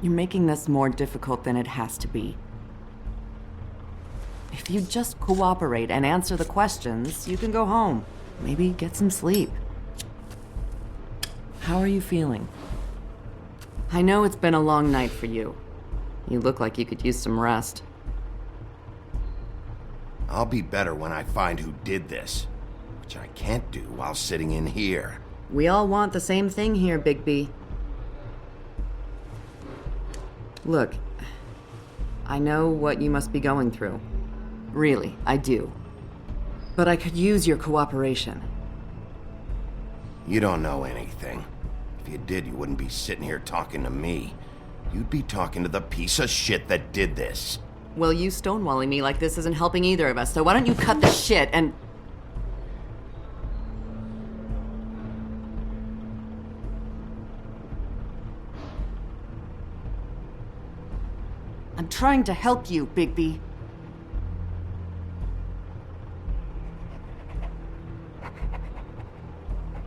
You're making this more difficult than it has to be. If you just cooperate and answer the questions, you can go home. Maybe get some sleep. How are you feeling? I know it's been a long night for you. You look like you could use some rest. I'll be better when I find who did this, which I can't do while sitting in here. We all want the same thing here, Bigby. Look, I know what you must be going through. Really, I do. But I could use your cooperation. You don't know anything. If you did, you wouldn't be sitting here talking to me. You'd be talking to the piece of shit that did this. Well, you stonewalling me like this isn't helping either of us, so why don't you cut the shit and... I'm trying to help you, Bigby.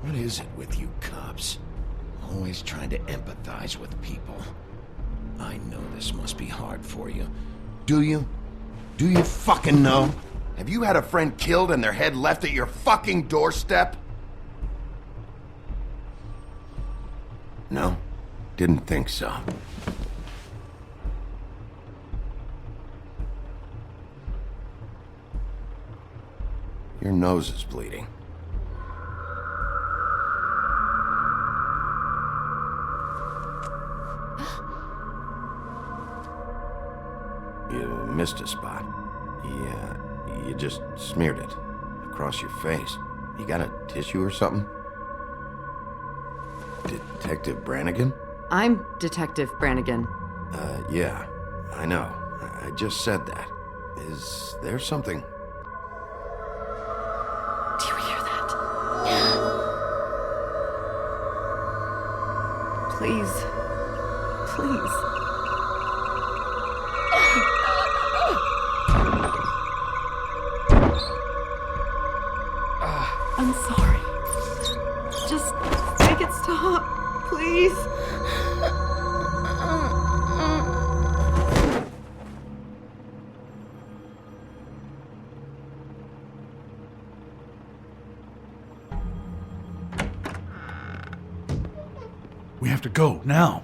What is it with you cops? Always trying to empathize with people. I know this must be hard for you. Do you? Do you fucking know? Have you had a friend killed and their head left at your fucking doorstep? No? Didn't think so. Your nose is bleeding. You missed a spot. You just smeared it across your face. You got a tissue or something? Detective Brannigan? I'm Detective Brannigan. Yeah, I know. I just said that. Is there something? Do you hear that? Please. Please. I'm sorry. Just make it stop, please. We have to go, now.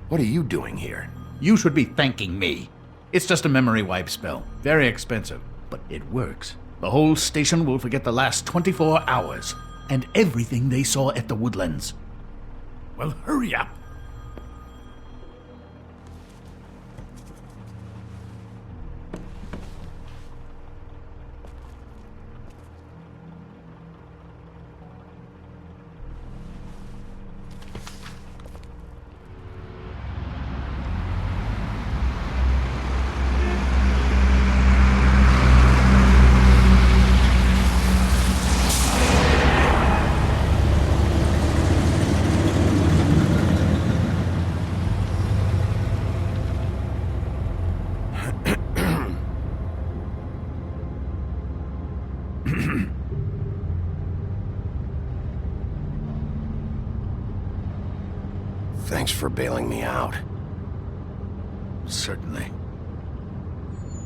What are you doing here? You should be thanking me. It's just a memory wipe spell. Very expensive, but it works. The whole station will forget the last 24 hours, and everything they saw at the Woodlands. Well, hurry up. Thanks for bailing me out. Certainly.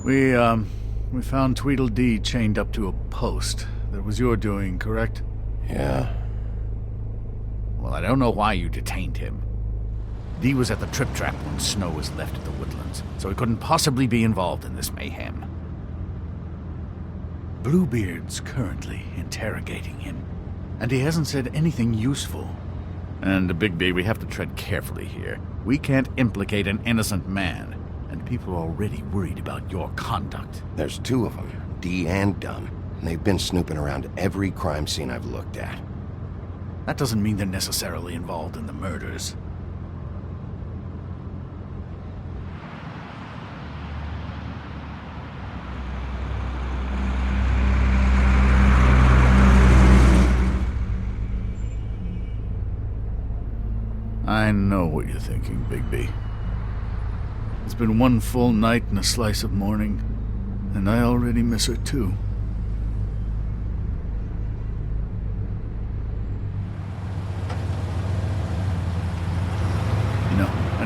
We found Tweedledee chained up to a post. That was your doing, correct? Yeah. Well, I don't know why you detained him. Dee was at the Trip Trap when Snow was left at the Woodlands, so he couldn't possibly be involved in this mayhem. Bluebeard's currently interrogating him, and he hasn't said anything useful. And, Bigby, we have to tread carefully here. We can't implicate an innocent man, and people are already worried about your conduct. There's two of them, Dee and Dunn, and they've been snooping around every crime scene I've looked at. That doesn't mean they're necessarily involved in the murders. I know what you're thinking, Bigby. It's been one full night and a slice of morning, and I already miss her too.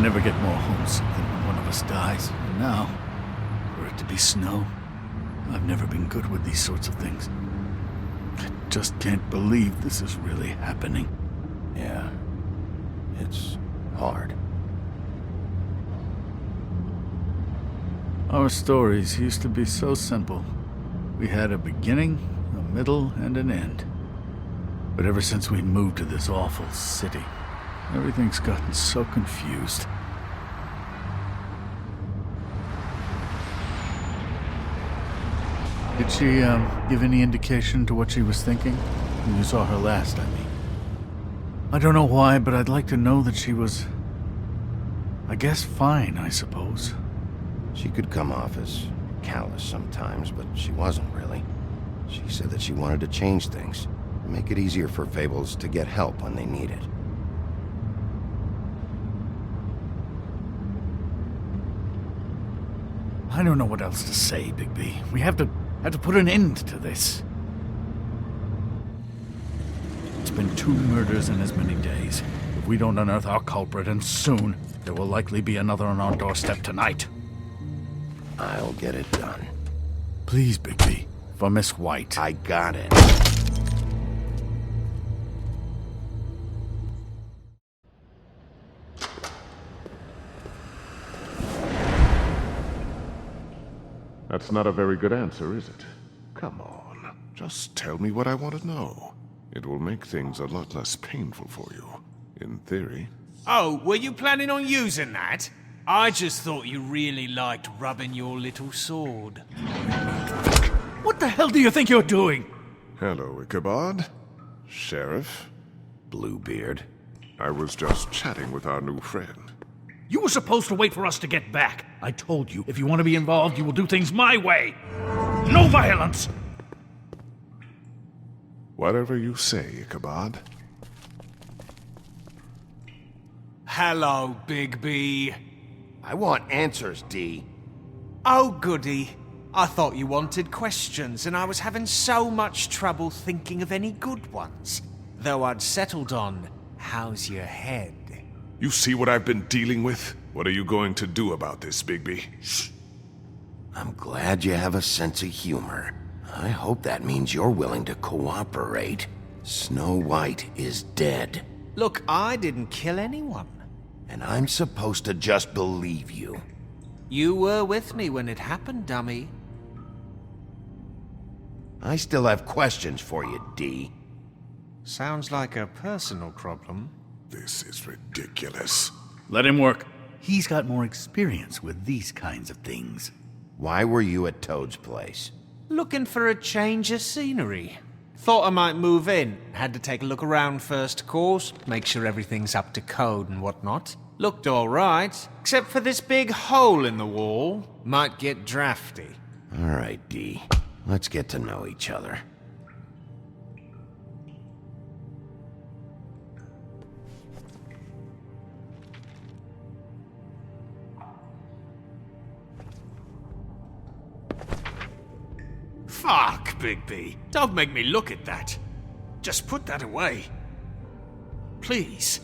never get more homesick than when one of us dies. And now, for it to be snow, I've never been good with these sorts of things. I just can't believe this is really happening. Yeah. It's hard. Our stories used to be so simple. We had a beginning, a middle, and an end. But ever since we moved to this awful city, everything's gotten so confused. Did she, give any indication to what she was thinking? When you saw her last, I mean. I don't know why, but I'd like to know that she was... I guess fine, I suppose. She could come off as callous sometimes, but she wasn't really. She said that she wanted to change things, make it easier for Fables to get help when they need it. I don't know what else to say, Bigby. We have to put an end to this. It's been 2 murders in as many days. If we don't unearth our culprit, and soon, there will likely be another on our doorstep tonight. I'll get it done. Please, Bigby. For Miss White. I got it. That's not a very good answer, is it? Come on, just tell me what I want to know. It will make things a lot less painful for you, in theory. Oh, were you planning on using that? I just thought you really liked rubbing your little sword. What the hell do you think you're doing? Hello, Ichabod. Sheriff. Bluebeard. I was just chatting with our new friend. You were supposed to wait for us to get back. I told you, if you want to be involved, you will do things my way. No violence! Whatever you say, Ichabod. Hello, Bigby. I want answers, D. Oh, goody. I thought you wanted questions, and I was having so much trouble thinking of any good ones. Though I'd settled on, how's your head? You see what I've been dealing with? What are you going to do about this, Bigby? Shh. I'm glad you have a sense of humor. I hope that means you're willing to cooperate. Snow White is dead. Look, I didn't kill anyone. And I'm supposed to just believe you. You were with me when it happened, dummy. I still have questions for you, D. Sounds like a personal problem. This is ridiculous. Let him work. He's got more experience with these kinds of things. Why were you at Toad's place? Looking for a change of scenery. Thought I might move in. Had to take a look around first, of course. Make sure everything's up to code and whatnot. Looked alright, except for this big hole in the wall. Might get drafty. All right, D. Let's get to know each other. Fuck, Bigby. Don't make me look at that. Just put that away. Please.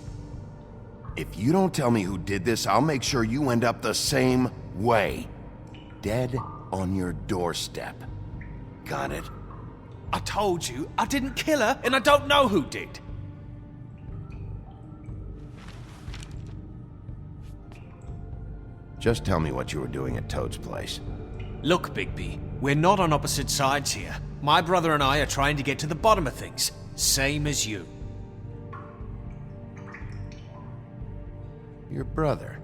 If you don't tell me who did this, I'll make sure you end up the same way. Dead on your doorstep. Got it? I told you, I didn't kill her, and I don't know who did. Just tell me what you were doing at Toad's place. Look, Bigby, we're not on opposite sides here. My brother and I are trying to get to the bottom of things. Same as you. Your brother.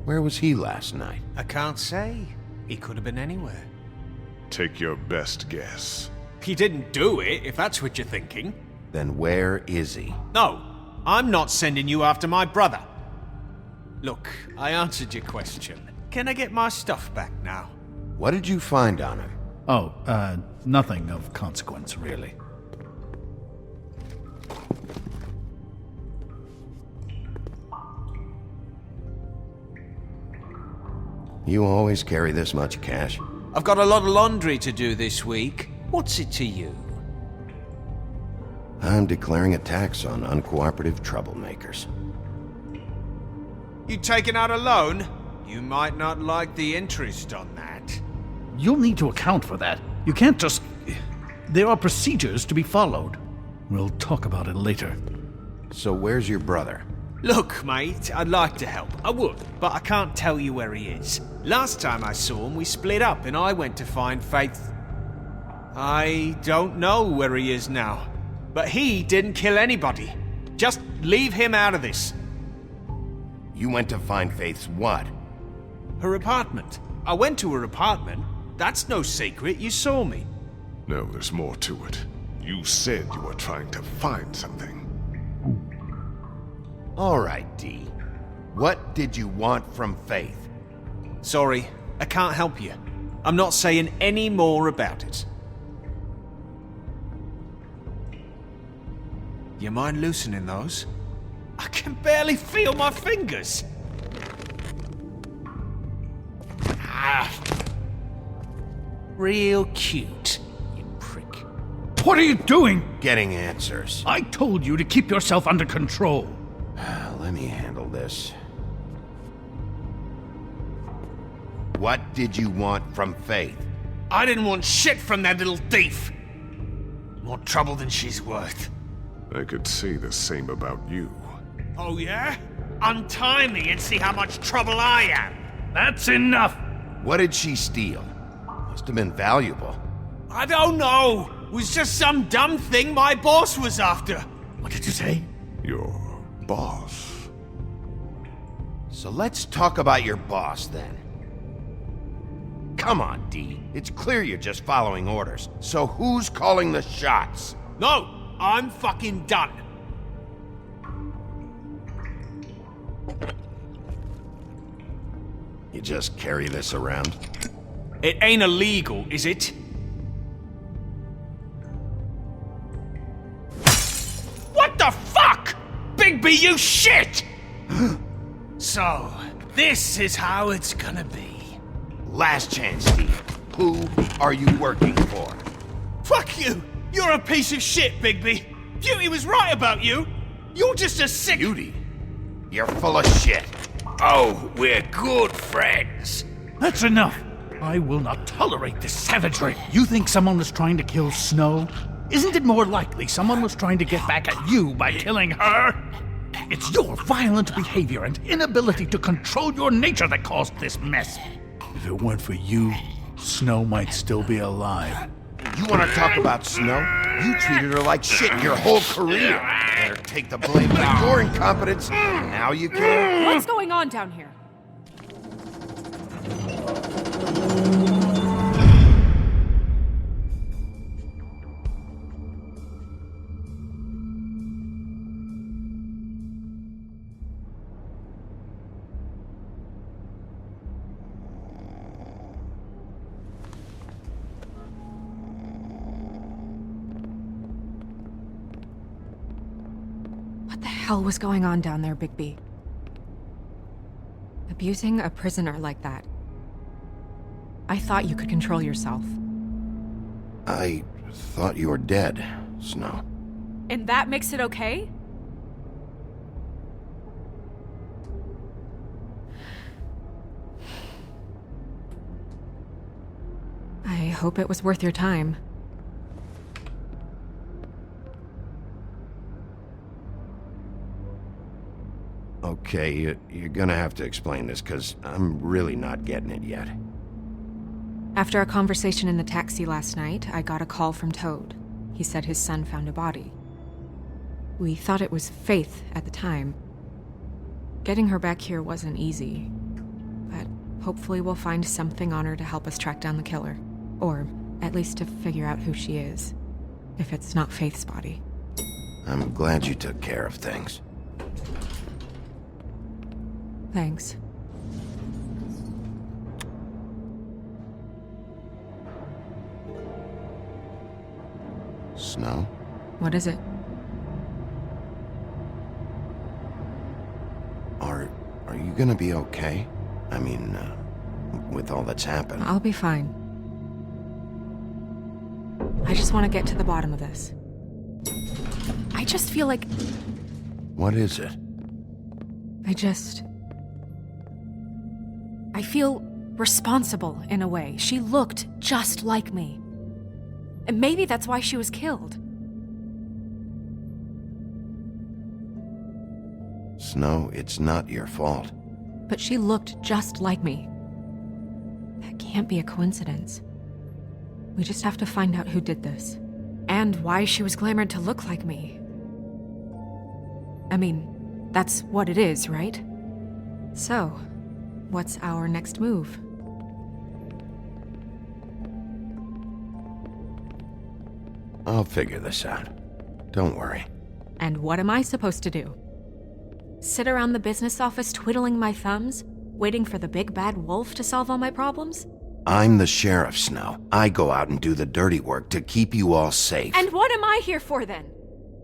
Where was he last night? I can't say. He could have been anywhere. Take your best guess. He didn't do it, if that's what you're thinking. Then where is he? No, I'm not sending you after my brother. Look, I answered your question. Can I get my stuff back now? What did you find on him? Oh, nothing of consequence, really. You always carry this much cash? I've got a lot of laundry to do this week. What's it to you? I'm declaring a tax on uncooperative troublemakers. You taking out a loan? You might not like the interest on that. You'll need to account for that. You can't just... There are procedures to be followed. We'll talk about it later. So where's your brother? Look, mate, I'd like to help. I would, but I can't tell you where he is. Last time I saw him, we split up and I went to find Faith. I don't know where he is now. But he didn't kill anybody. Just leave him out of this. You went to find Faith's what? Her apartment. I went to her apartment. That's no secret, you saw me. No, there's more to it. You said you were trying to find something. All right, D. What did you want from Faith? Sorry, I can't help you. I'm not saying any more about it. You mind loosening those? I can barely feel my fingers. Ah. Real cute, you prick. What are you doing? Getting answers. I told you to keep yourself under control. Let me handle this. What did you want from Faith? I didn't want shit from that little thief. More trouble than she's worth. I could say the same about you. Oh yeah? Untie me and see how much trouble I am. That's enough! What did she steal? Must have been valuable. I don't know. It was just some dumb thing my boss was after. What did you say? Your boss. So let's talk about your boss then. Come on, D. It's clear you're just following orders. So who's calling the shots? No, I'm fucking done. You just carry this around? It ain't illegal, is it? What the fuck? Bigby, you shit! So, this is how it's gonna be. Last chance, Steve. Who are you working for? Fuck you! You're a piece of shit, Bigby! Beauty was right about you! You're just a sick... Beauty? You're full of shit. Oh, we're good friends. That's enough! I will not tolerate this savagery. You think someone was trying to kill Snow? Isn't it more likely someone was trying to get back at you by killing her? It's your violent behavior and inability to control your nature that caused this mess. If it weren't for you, Snow might still be alive. You want to talk about Snow? You treated her like shit your whole career. Let her take the blame for your incompetence. Now you can. What's going on down here? What the hell was going on down there, Bigby? Abusing a prisoner like that. I thought you could control yourself. I thought you were dead, Snow. And that makes it okay? I hope it was worth your time. Okay, you're gonna have to explain this, because I'm really not getting it yet. After our conversation in the taxi last night, I got a call from Toad. He said his son found a body. We thought it was Faith at the time. Getting her back here wasn't easy, but hopefully we'll find something on her to help us track down the killer. Or at least to figure out who she is, if it's not Faith's body. I'm glad you took care of things. Thanks. Snow? What is it? Are you gonna be okay? I mean, with all that's happened. I'll be fine. I just want to get to the bottom of this. I just feel like... What is it? I feel responsible in a way. She looked just like me. And maybe that's why she was killed. Snow, it's not your fault. But she looked just like me. That can't be a coincidence. We just have to find out who did this. And why she was glamored to look like me. I mean, that's what it is, right? So, what's our next move? I'll figure this out. Don't worry. And what am I supposed to do? Sit around the business office twiddling my thumbs, waiting for the big bad wolf to solve all my problems? I'm the sheriff, Snow. I go out and do the dirty work to keep you all safe. And what am I here for then?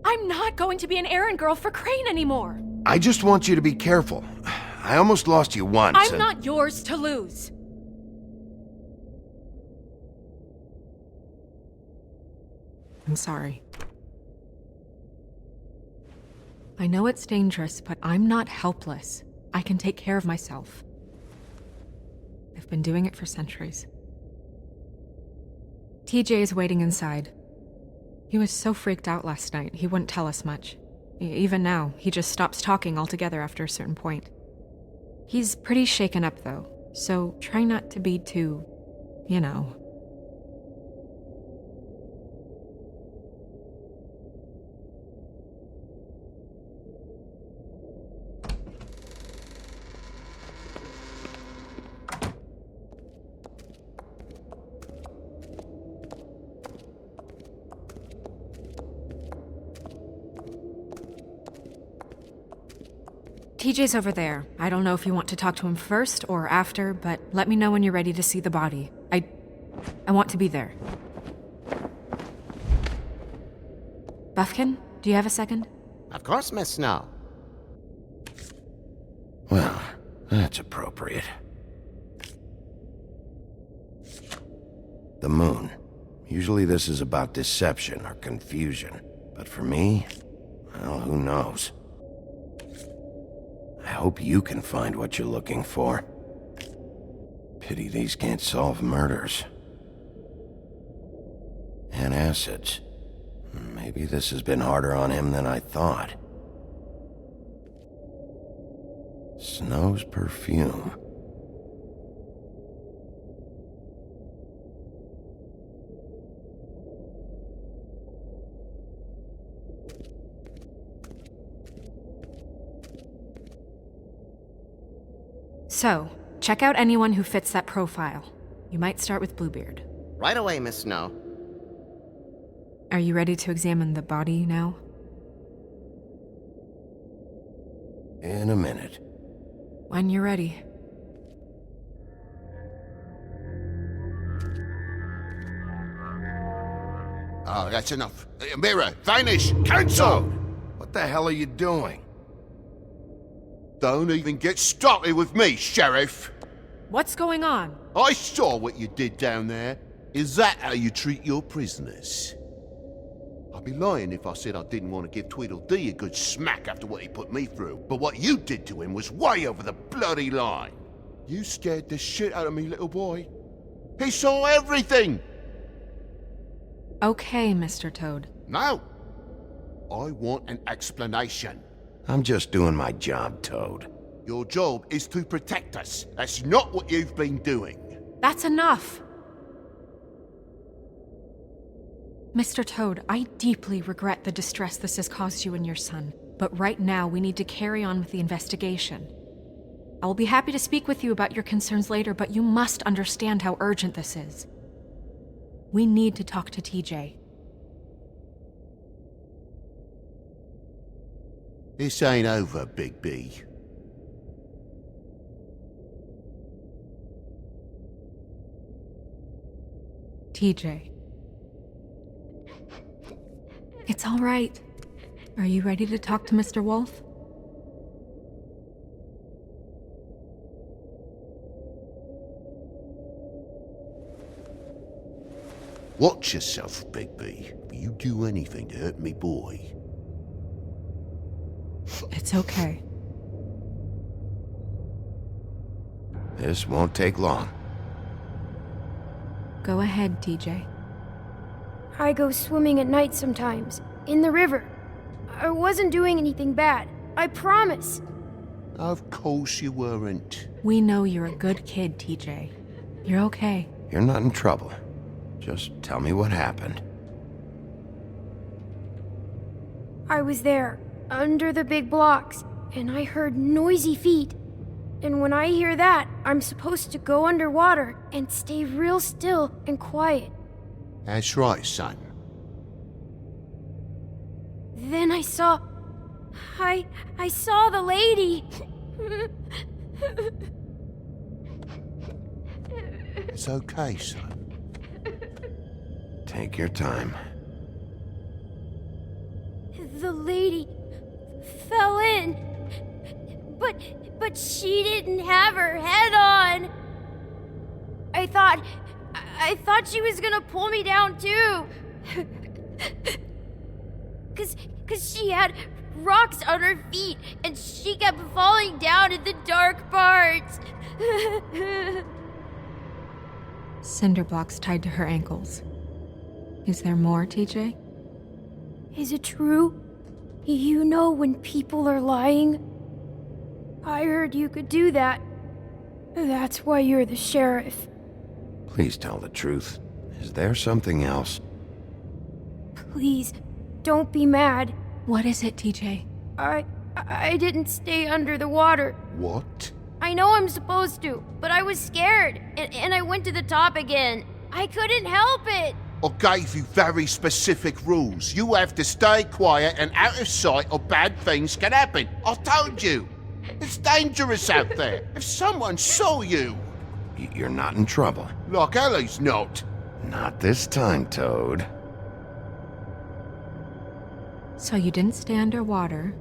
I'm not going to be an errand girl for Crane anymore. I just want you to be careful. I almost lost you once. I'm not yours to lose. I'm sorry. I know it's dangerous, but I'm not helpless. I can take care of myself. I've been doing it for centuries. TJ is waiting inside. He was so freaked out last night, he wouldn't tell us much. Even now, he just stops talking altogether after a certain point. He's pretty shaken up, though, so try not to be too, you know. TJ's over there. I don't know if you want to talk to him first or after, but let me know when you're ready to see the body. I want to be there. Buffkin, do you have a second? Of course, Miss Snow. Well, that's appropriate. The moon. Usually this is about deception or confusion. But for me, well, who knows? I hope you can find what you're looking for. Pity these can't solve murders. And acids. Maybe this has been harder on him than I thought. Snow's perfume. So, check out anyone who fits that profile. You might start with Bluebeard. Right away, Miss Snow. Are you ready to examine the body now? In a minute. When you're ready. Oh, that's enough. Mirror, vanish, cancel! What the hell are you doing? Don't even get started with me, Sheriff. What's going on? I saw what you did down there. Is that how you treat your prisoners? I'd be lying if I said I didn't want to give Tweedledee a good smack after what he put me through. But what you did to him was way over the bloody line. You scared the shit out of me, little boy. He saw everything! Okay, Mr. Toad. No. I want an explanation. I'm just doing my job, Toad. Your job is to protect us. That's not what you've been doing. That's enough! Mr. Toad, I deeply regret the distress this has caused you and your son, but right now we need to carry on with the investigation. I will be happy to speak with you about your concerns later, but you must understand how urgent this is. We need to talk to TJ. This ain't over, Big B. TJ. It's all right. Are you ready to talk to Mr. Wolf? Watch yourself, Big B. If you do anything to hurt me, boy. It's okay. This won't take long. Go ahead, TJ. I go swimming at night sometimes, in the river. I wasn't doing anything bad, I promise. Of course you weren't. We know you're a good kid, TJ. You're okay. You're not in trouble. Just tell me what happened. I was there, under the big blocks, and I heard noisy feet. And when I hear that, I'm supposed to go underwater and stay real still and quiet. That's right, son. Then I saw the lady. It's okay, son. Take your time. The lady fell in. But she didn't have her head on. I thought she was gonna pull me down too. Cause she had rocks on her feet and she kept falling down in the dark parts. Cinder blocks tied to her ankles. Is there more, TJ? Is it true? You know when people are lying? I heard you could do that. That's why you're the sheriff. Please tell the truth. Is there something else? Please, don't be mad. What is it, TJ? I didn't stay under the water. What? I know I'm supposed to, but I was scared, and I went to the top again. I couldn't help it. I gave you very specific rules. You have to stay quiet and out of sight or bad things can happen. I told you. It's dangerous out there. If someone saw you... You're not in trouble. Like Ellie's not. Not this time, Toad. So you didn't stay underwater.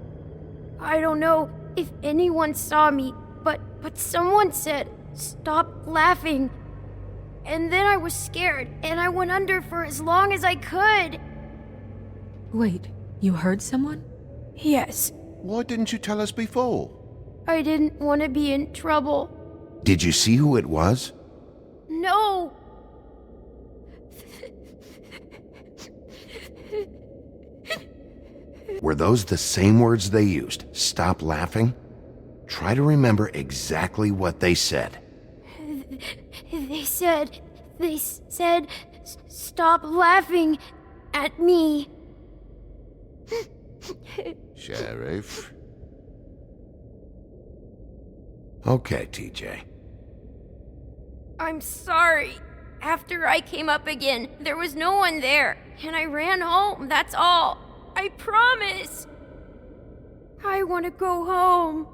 I don't know if anyone saw me, but someone said, "Stop laughing." And then I was scared, and I went under for as long as I could. Wait, you heard someone? Yes, Why didn't you tell us before? I didn't want to be in trouble. Did you see who it was? No! Were those the same words they used? Stop laughing? Try to remember exactly what they said. They said, "Stop laughing at me." Sheriff? Okay, TJ. I'm sorry. After I came up again, there was no one there, and I ran home, that's all. I promise. I want to go home.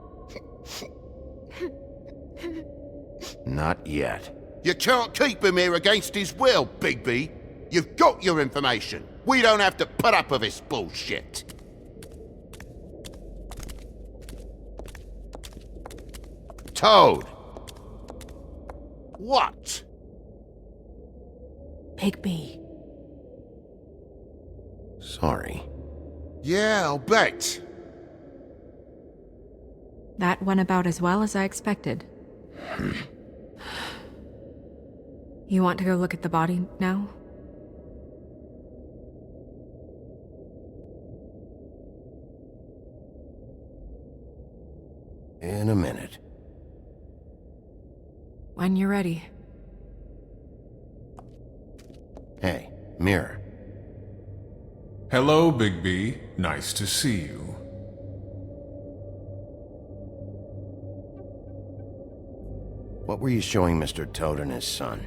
Not yet. You can't keep him here against his will, Bigby. You've got your information. We don't have to put up with this bullshit. Toad! What? Bigby. Sorry. Yeah, I'll bet. That went about as well as I expected. You want to go look at the body now? In a minute. When you're ready. Hey, Mirror. Hello, Bigby. Nice to see you. What were you showing Mr. Toad and his son?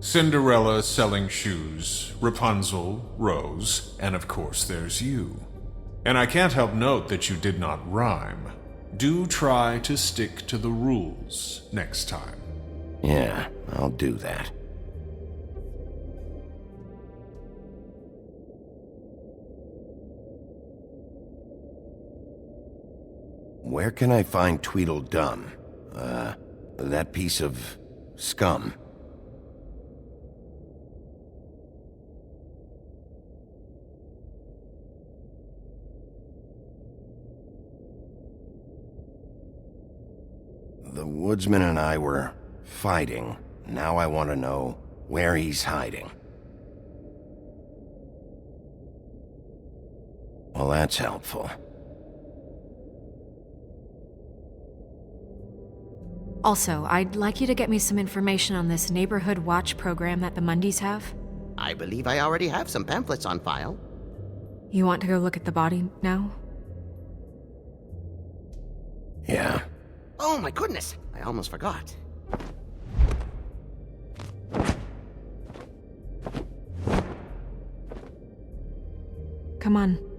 Cinderella selling shoes, Rapunzel, Rose, and of course there's you. And I can't help note that you did not rhyme. Do try to stick to the rules next time. Yeah, I'll do that. Where can I find Tweedledum? That piece of scum. The woodsman and I were Fighting. Now I want to know where he's hiding. Well, that's helpful. Also, I'd like you to get me some information on this neighborhood watch program that the Mundys have. I believe I already have some pamphlets on file. You want to go look at the body now? Yeah. Oh my goodness, I almost forgot. Come on.